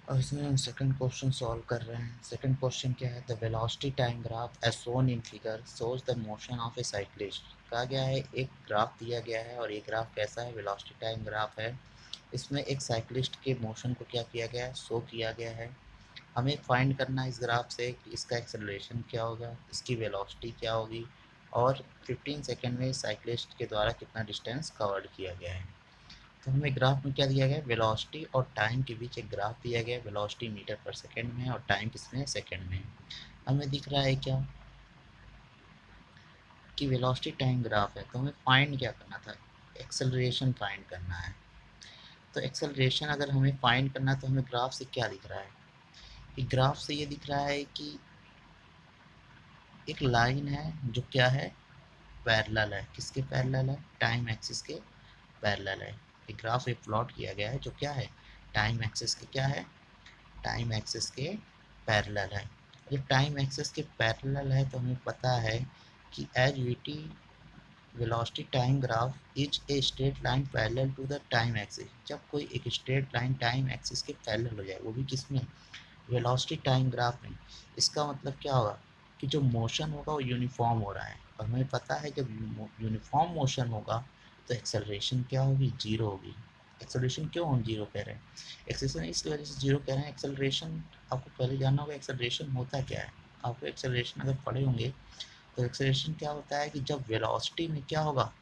और इसमें हम सेकंड क्वेश्चन सॉल्व कर रहे हैं। सेकंड क्वेश्चन क्या है, the velocity time graph as shown in figure shows the motion of a cyclist. कहा गया है एक ग्राफ दिया गया है और ये ग्राफ कैसा है, वेलोसिटी टाइम ग्राफ है। इसमें एक साइक्लिस्ट के मोशन को क्या किया गया है, शो किया गया है। हमें फाइंड करना है इस ग्राफ से कि इसका एक्सेलरेशन क्या होगा, इसकी वेलोसिटी क्या होगी और 15 सेकंड में साइक्लिस्ट के द्वारा कितना डिस्टेंस कवर्ड किया गया है। तो हमें ग्राफ में क्या दिया गया है, वेलोसिटी और टाइम के बीच एक ग्राफ दिया गया है। वेलोसिटी मीटर पर सेकंड में और टाइम किसमें, सेकंड में। हमें दिख रहा है क्या कि वेलोसिटी टाइम ग्राफ है, तो हमें फाइंड क्या करना था, एक्सेलरेशन फाइंड करना है। तो एक्सेलरेशन अगर हमें फाइंड करना है तो हमें ग्राफ से क्या दिख रहा है, कि ग्राफ से ये दिख रहा है कि एक लाइन है जो क्या है, पैरेलल है। किसके पैरेलल है, टाइम एक्सिस के पैरेलल है। एक ग्राफ एक प्लॉट किया गया है जो क्या है, टाइम एक्सिस के क्या है, टाइम एक्सिस के पैरेलल है। जब टाइम एक्सिस के पैरेलल है तो हमें पता है कि as V T velocity time graph is a straight line parallel to the time axis. जब कोई एक स्ट्रेट लाइन टाइम एक्सिस के पैरेलल हो जाए, वो भी किसमें, वेलोसिटी टाइम ग्राफ में, इसका मतलब क्या होगा कि जो मोशन होगा वो यूनिफॉर्म हो रहा है। और हमें पता है जब यूनिफॉर्म मोशन होगा तो एक्सेलरेशन क्या होगी, जीरो होगी। एक्सेलरेशन क्यों हम जीरो कह रहे हैं, एक्सेलरेशन इस वजह से जीरो कह रहे हैं। एक्सेलरेशन आपको पहले जानना होगा एक्सेलरेशन होता क्या है। आपको एक्सेलरेशन अगर पढ़े होंगे तो एक्सेलरेशन क्या होता है कि जब वेलोसिटी में क्या होगा,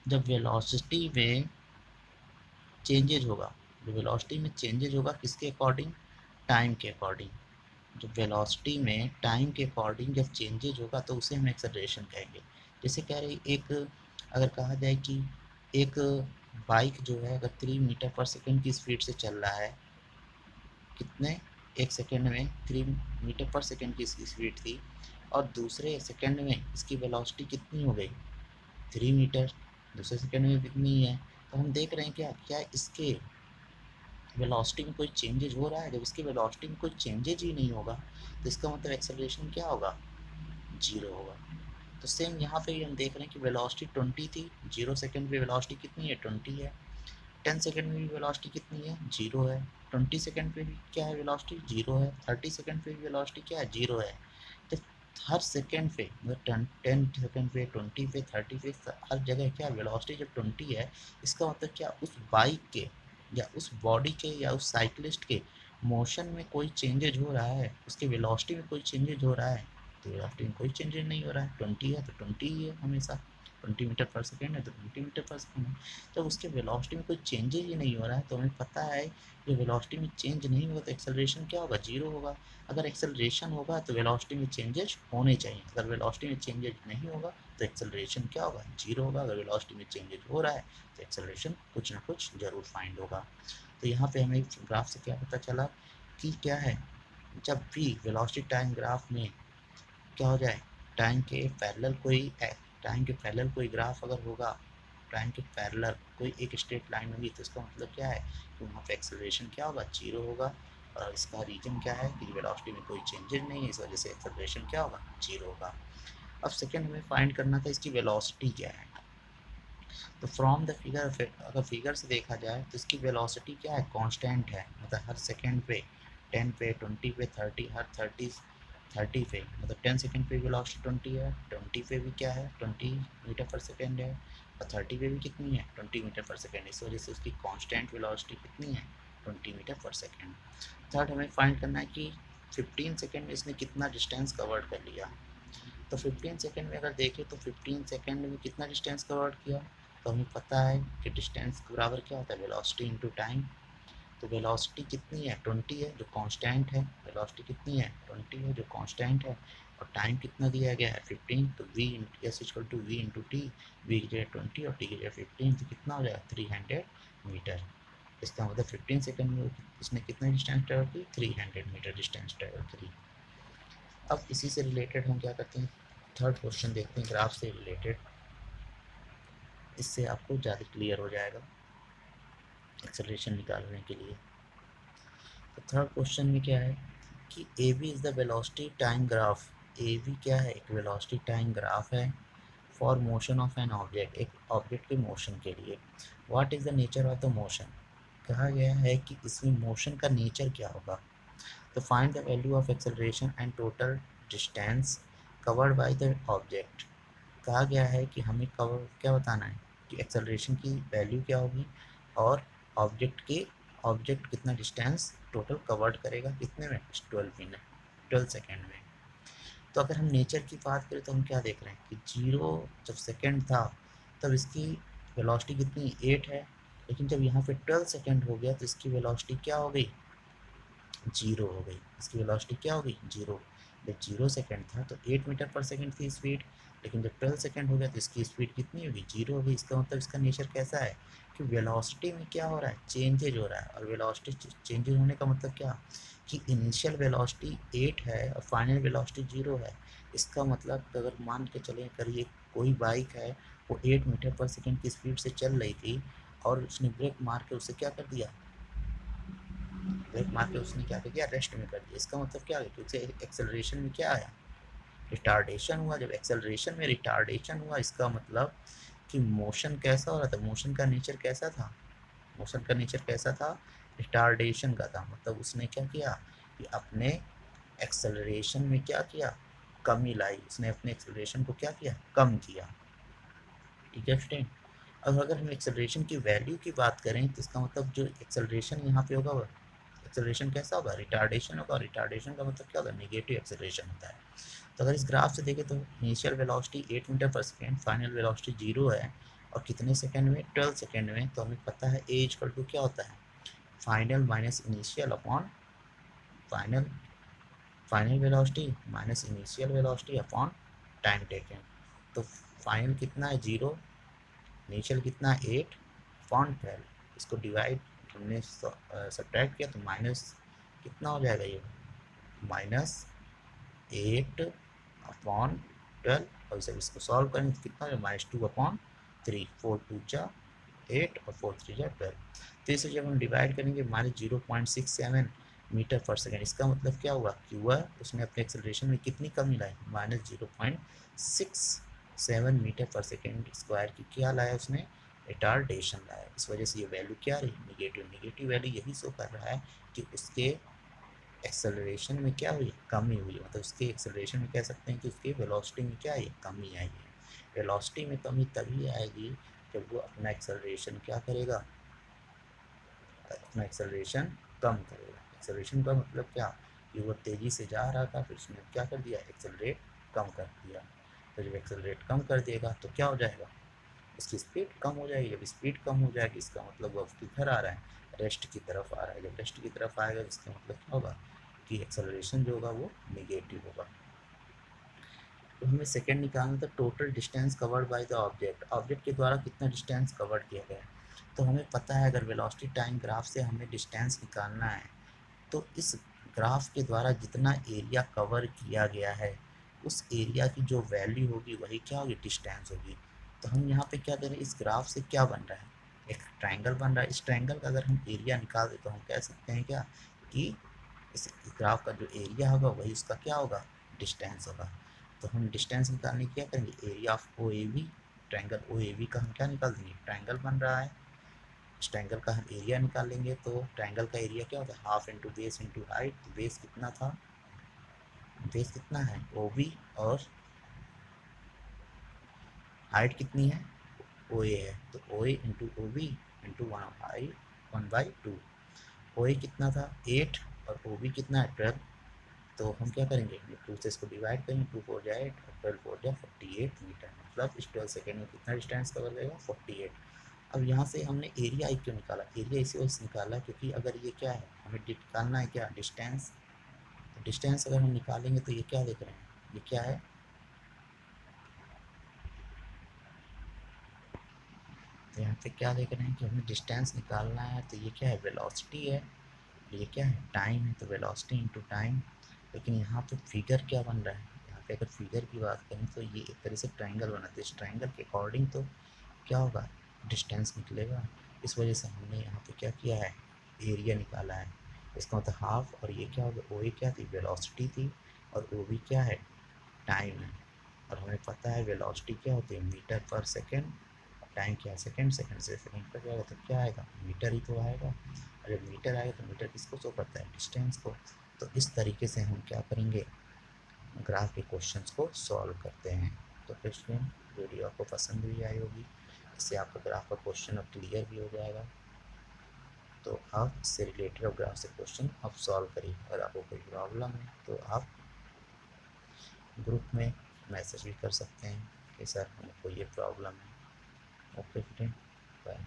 जब वेलोसिटी में चेंजेज होगा, जो वेलोसिटी में चेंजेज होगा किसके अकॉर्डिंग, टाइम के अकॉर्डिंग। जब वेलोसिटी में टाइम के अकॉर्डिंग जब चेंजेज होगा तो उसे हम एक्सेलरेशन कहेंगे। जैसे कह रहे एक, अगर कहा जाए कि एक बाइक जो है अगर 3 मीटर पर सेकंड की स्पीड से चल रहा है, कितने, एक सेकंड में 3 मीटर पर सेकंड की इसकी स्पीड थी और दूसरे सेकंड में इसकी वेलोसिटी कितनी हो गई, 3 मीटर, दूसरे सेकंड में कितनी है। तो हम देख रहे हैं क्या क्या इसके वेलोसिटी में कोई चेंजेज हो रहा है। जब इसकी वेलोसिटी में कोई चेंजेज ही नहीं होगा तो इसका मतलब एक्सेलरेशन क्या होगा, जीरो होगा। तो सेम यहाँ पे भी हम देख रहे हैं कि वेलोसिटी 20 थी, 0 सेकंड पे वेलोसिटी कितनी है, 20 है। 10 सेकंड में भी वेलोसिटी कितनी है, जीरो है। 20 सेकंड पे भी क्या है, वेलोसिटी जीरो है। 30 सेकंड पे भी वेलोसिटी क्या है, जीरो है। तो हर सेकंड पे मतलब 10 सेकंड पे, 20 पे, 30 पे, हर जगह क्या वेलोसिटी जब 20 है, इसका मतलब क्या उस बाइक के या उस बॉडी के या उस साइकिलिस्ट के मोशन में कोई चेंजेज हो रहा है, उसके वेलोसिटी में कोई चेंजेज हो रहा है। तो वेलोसिटी में कोई चेंजेज नहीं हो रहा है, 20 है तो 20 ही है हमेशा। 20 मीटर पर सेकेंड है तो 20 मीटर पर सेकेंड है। जब उसके वेलोसिटी में कोई चेंजेज ही नहीं हो रहा है तो हमें पता है जो वेलोसिटी में चेंज नहीं होगा तो एक्सेलरेशन क्या होगा, जीरो होगा। अगर एक्सेलरेशन होगा तो वेलोसिटी में चेंजेज होने चाहिए। अगर वेलोसिटी में चेंजेज नहीं होगा तो एक्सेलरेशन क्या होगा, जीरो होगा। अगर वेलोसिटी में चेंजेज हो रहा है तो एक्सेलरेशन कुछ ना कुछ जरूर फाइंड होगा। तो यहाँ पे हमें ग्राफ से क्या पता चला कि क्या है, जब भी वेलोसिटी टाइम ग्राफ में क्या हो जाए, टाइम के पैरेलल कोई टाइम के पैरेलल कोई ग्राफ अगर होगा, टाइम के पैरेलल कोई एक स्ट्रेट लाइन होगी तो इसका मतलब क्या है कि वहाँ पे एक्सेलरेशन क्या होगा, जीरो होगा। और इसका रीजन क्या है कि वेलोसिटी में कोई चेंजेस नहीं है, इस वजह से एक्सेलरेशन क्या होगा, जीरो होगा। अब सेकंड हमें फाइंड करना था इसकी वेलोसिटी क्या है। तो फ्रॉम द फिगर, अगर फिगर से देखा जाए तो इसकी वेलोसिटी क्या है, कांस्टेंट है। मतलब हर सेकंड पे 10 पे, 20 पे, 30, हर 30 पे मतलब 10 सेकंड पे वेलोसिटी 20 है, 20 पे भी क्या है, 20 मीटर पर सेकंड है। और 30 पे भी कितनी है, 20 मीटर पर सेकंड। इस वजह से उसकी कांस्टेंट वेलोसिटी कितनी है, 20 मीटर पर सेकंड। थर्ड हमें फाइंड करना है कि 15 सेकंड में इसने कितना डिस्टेंस कवर कर लिया। तो 15 सेकंड में अगर देखें तो 15 सेकंड में कितना डिस्टेंस कवर किया, तो हमें पता है कि डिस्टेंस बराबर क्या होता है, वेलोसिटी इनटू टाइम। तो वेलोसिटी कितनी है, 20 है जो कांस्टेंट है। वेलोसिटी कितनी है, 20 है जो कांस्टेंट है। और टाइम कितना दिया गया है, 15। तो v S equal to V into T. V की जगह 20 और टी की जगह 15, तो कितना हो जाएगा 300 मीटर। इसका मतलब 15 सेकंड में इसने कितना डिस्टेंस ट्रेवल की, 300 मीटर डिस्टेंस ट्रेवल करी। अब इसी से रिलेटेड हम क्या करते हैं, थर्ड क्वेश्चन देखते हैं ग्राफ से रिलेटेड। इससे आपको ज़्यादा क्लियर हो जाएगा एक्सेलरेशन निकालने के लिए। तो थर्ड क्वेश्चन में क्या है कि A B is the velocity time graph. A B क्या है, एक वेलोसिटी टाइम ग्राफ है for motion of an object, एक ऑब्जेक्ट के मोशन के लिए। What is the nature of the motion. कहा गया है कि इसमें मोशन का नेचर क्या होगा। तो find the value of acceleration and total distance covered by the object. कहा गया है कि हमें कवर क्या बताना है कि एक्सेलरेशन की वैल्यू क्या होगी और ऑब्जेक्ट कितना डिस्टेंस टोटल कवर्ड करेगा कितने में 12 सेकेंड में। तो अगर हम नेचर की बात करें तो हम क्या देख रहे हैं कि 0 जब सेकेंड था तब इसकी वेलोसिटी कितनी 8 है, लेकिन जब यहाँ पे 12 सेकेंड हो गया तो इसकी वेलोसिटी क्या हो गई 0 हो गई। इसकी वेलोसिटी क्या हो गई 0। जब 0 सेकेंड था तो 8 मीटर पर सेकेंड थी स्पीड, लेकिन जब 12 सेकेंड हो गया तो इसकी स्पीड कितनी होगी 0 हो गई। इसका मतलब इसका नेचर कैसा है कि वेलोसिटी में क्या हो रहा है चेंजेज हो रहा है, और वेलोसिटी चेंजेज होने का मतलब क्या कि इनिशियल वेलोसिटी 8 है और फाइनल वेलोसिटी 0 है। इसका मतलब अगर मान के चलें अगर ये कोई बाइक है वो 8 मीटर पर सेकेंड की स्पीड से चल रही थी और उसने ब्रेक मार के उसे क्या कर दिया, ब्रेक मार के उसने क्या कर दिया रेस्ट में कर दिया। इसका मतलब क्या है कि उसे एक्सेलरेशन में क्या आया रिटार्डेशन हुआ। जब एक्सेलरेशन में रिटार्डेशन हुआ इसका मतलब कि मोशन कैसा हो रहा था, मोशन का नेचर कैसा था, मोशन का नेचर कैसा था रिटार्डेशन का था। मतलब उसने क्या किया कि अपने एक्सेलरेशन में क्या किया कमी लाई, उसने अपने एक्सेलरेशन को क्या किया कम किया। ठीक है स्टूडेंट। अब अगर हम एक्सेलरेशन की वैल्यू की बात करें तो इसका मतलब जो एक्सेलरेशन यहाँ पे होगा वो एक्सेलरेशन कैसा होगा रिटार्डेशन होगा। रिटार्डेशन का मतलब क्या होगा नेगेटिव एक्सेलरेशन होता है। तो अगर इस ग्राफ से देखें तो इनिशियल वेलोसिटी 8 मीटर पर सेकेंड, फाइनल वेलोसिटी 0 है और कितने सेकेंड में 12 सेकेंड में। तो हमें पता है ए इक्वल टू क्या होता है final minus initial upon final, final velocity minus initial velocity upon time taken. तो फाइनल कितना है 0, इनिशियल कितना है 8 अपॉन 12। इसको डिवाइड हमने सब्ट्रैक्ट किया तो माइनस कितना हो जाएगा ये माइनस 8 अपॉन 12 और जब इसको सॉल्व करेंगे तो कितना है -2/3, 4 2 जा 8 और 4 3 जा 12। तो इसे जब हम डिवाइड करेंगे -0.67 मीटर पर सेकेंड। इसका मतलब क्या हुआ कि वह उसने अपने एक्सेलरेशन में कितनी कमी लाई -0.67 मीटर पर सेकेंड स्क्वायर की क्या लाया उसने रिटार्डेशन लाया। इस वजह से ये वैल्यू क्या रही निगेटिव। निगेटिव वैल्यू यही शो कर रहा है कि उसके एक्सेलरेशन में क्या हुई कमी हुई। मतलब उसके एक्सेलरेशन में कह सकते हैं कि उसके वेलोसिटी में क्या आई कमी आई है। वेलोसिटी में कमी तभी आएगी जब वो अपना एक्सेलरेशन क्या करेगा अपना एक्सेलरेशन कम करेगा। एक्सेलरेशन का मतलब क्या कि वो तेज़ी से जा रहा था फिर उसने क्या कर दिया एक्सेलरेट कम कर दिया। तो जब एक्सेलरेट कम कर देगा तो क्या हो जाएगा उसकी स्पीड कम हो जाएगी। जब स्पीड कम हो जाएगी इसका मतलब वो किधर आ रहा है रेस्ट की तरफ आ रहा है। जब रेस्ट की तरफ आएगा इसका मतलब क्या होगा कि एक्सेलरेशन जो होगा वो नेगेटिव होगा। तो हमें सेकंड निकालना था total distance covered by the object. Object के द्वारा कितना डिस्टेंस कवर्ड किया गया है। तो हमें पता है अगर वेलोसिटी टाइम ग्राफ से हमें डिस्टेंस निकालना है तो इस ग्राफ के द्वारा जितना एरिया कवर किया गया है उस एरिया की जो वैल्यू होगी वही क्या होगी डिस्टेंस होगी। तो हम यहाँ पे क्या करें इस ग्राफ से क्या बन रहा है एक ट्रायंगल बन रहा है। इस ट्रायंगल का अगर हम एरिया निकाल दें तो हम कह सकते हैं क्या कि इस ग्राफ का जो एरिया होगा वही उसका क्या होगा डिस्टेंस होगा। तो हम डिस्टेंस निकालने क्या करेंगे area of O A V, triangle O A V का हम क्या निकाल देंगे ट्रायंगल बन रहा है। इस ट्रायंगल का हम एरिया निकालेंगे तो ट्रायंगल का एरिया क्या होता है half into base into height. तो बेस कितना था बेस कितना है ओ बी और हाइट कितनी है ओ ए है। तो ओ ए इंटू ओ बी इंटू 1/2। ओ ए कितना था 8 और ओ बी कितना है 12। तो हम क्या करेंगे 2 से इसको डिवाइड करेंगे 2 4 जा 8 और 12 4 जा 48 मीटर। मतलब इस 12 सेकेंड में कितना डिस्टेंस कवर करेगा 48। अब यहाँ से हमने एरिया ही क्यों निकाला एरिया इसी वजह से निकाला क्योंकि अगर ये क्या है हमें निकालना है क्या डिस्टेंस। तो डिस्टेंस अगर हम निकालेंगे तो ये क्या देख रहे हैं ये क्या है तो यहाँ पे क्या देख रहे हैं कि हमें डिस्टेंस निकालना है। तो ये क्या है वेलोसिटी है, ये क्या है टाइम है। तो वेलोसिटी इंटू टाइम। लेकिन यहाँ पे फिगर क्या बन रहा है यहाँ पे अगर फिगर की बात करें तो ये एक तरह से ट्रायंगल बना है। इस ट्रायंगल के अकॉर्डिंग तो क्या होगा डिस्टेंस निकलेगा। इस वजह से हमने यहाँ पे क्या किया है एरिया निकाला है। इसका मतलब हाफ और ये क्या होगा ओ ए क्या थी वेलोसिटी थी और ओ बी क्या है टाइम है। और हमें पता है वेलोसिटी क्या होती है मीटर पर सेकेंड टाइम क्या है, सेकंड सेकंड से सेकंड पर जाएगा तो क्या आएगा, मीटर ही तो आएगा। अगर मीटर आएगा तो मीटर किसको शो करता है, डिस्टेंस को। तो इस तरीके से हम क्या करेंगे, ग्राफ के क्वेश्चंस को सॉल्व करते हैं। तो फिर स्टूडेंट वीडियो आपको पसंद भी आई होगी, इससे आपको ग्राफ का क्वेश्चन अब क्लियर भी हो जाएगा। तो आप इससे रिलेटेड और ग्राफ से क्वेश्चन आप सॉल्व करिए। अगर आपको कोई प्रॉब्लम है तो आप ग्रुप में मैसेज भी कर सकते हैं कि सर हमको ये प्रॉब्लम है। Okay friend, bye.